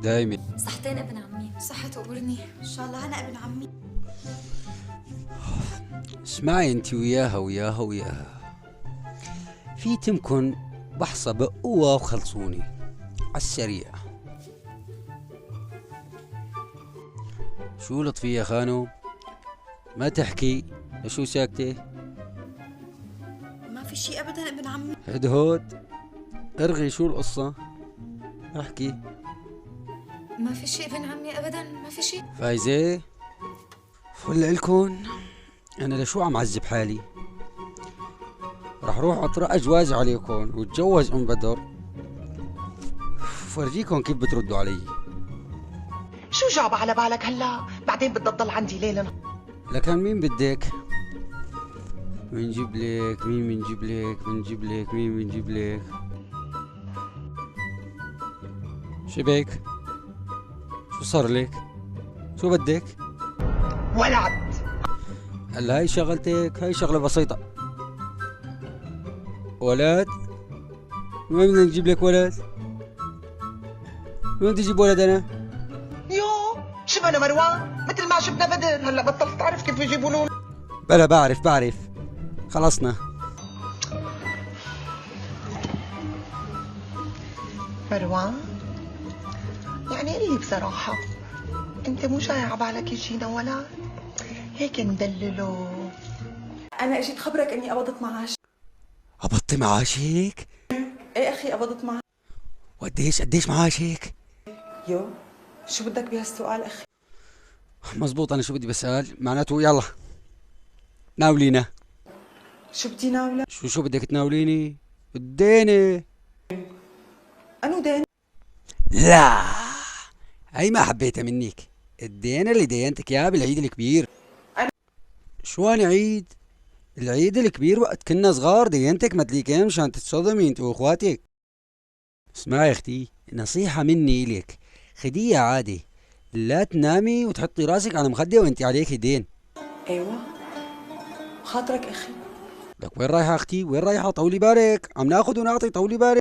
دايما. صحتين ابن عمي. صحة وقبرني ان شاء الله. انا ابن عمي. اسمعي انت وياها في تمكن بحصة بقوة وخلصوني عالسريع. شو لطفي يا خانو؟ ما تحكي، لشو ساكتة؟ ما في شيء ابدا ابن عمي. هدهد ارغي، شو القصة؟ احكي. ما في شيء ابن عمي ابدا، ما في شيء. فايزة فل إلكن، أنا لشو عم عذب حالي؟ رح روح أطرق أجواز عليكم واتجوز أم بدر، فرجيكم كيف بتردوا علي. شو جاب على بالك هلا؟ بعدين بدها تضل عندي ليل. لكن مين بدك؟ بنجيب لك مين، بنجيب لك مين، بنجيب لك. شبك؟ شو صار لك؟ شو بدك؟ ولد. هلا هاي شغلتك، هاي شغلة بسيطة. ولد؟ وين بدنا نجيب لك ولد؟ وين بدي اجيب ولد انا؟ يو شبنا مروان مثل ما شفنا بدر. هلا بطلت تعرف كيف يجيبوا له. بلا بعرف خلصنا. مروان يعني قل لي بصراحة، انت مو جاي عبالك يجينا ولد؟ هيك ندلله. أنا إجيت خبرك إني قبضت معاش. قبضتي معاشك؟ إيه أخي قبضت معاش. قديش معاشك؟ يو شو بدك بهالسؤال أخي؟ مزبوط، أنا شو بدي بسأل؟ معناته يلا ناولينا. شو بدي ناولك؟ شو بدك تناوليني؟ الدينة. أنو دين؟ لا هي ما حبيتها منك، الدينة اللي دينتك اياها بالعيد الكبير. شو أنا عيد؟ العيد الكبير وقت كنا صغار دينتك مدليكين مشان تتصدمي انت واخواتك. اسمعي يا اختي، نصيحة مني إلك، خديها عادي، لا تنامي وتحطي راسك على مخدة وانت عليك دين. أيوة خاطرك أخي. لك وين رايحة اختي؟ وين رايحة؟ طولي بالك، عم ناخذ ونعطي، طولي بالك.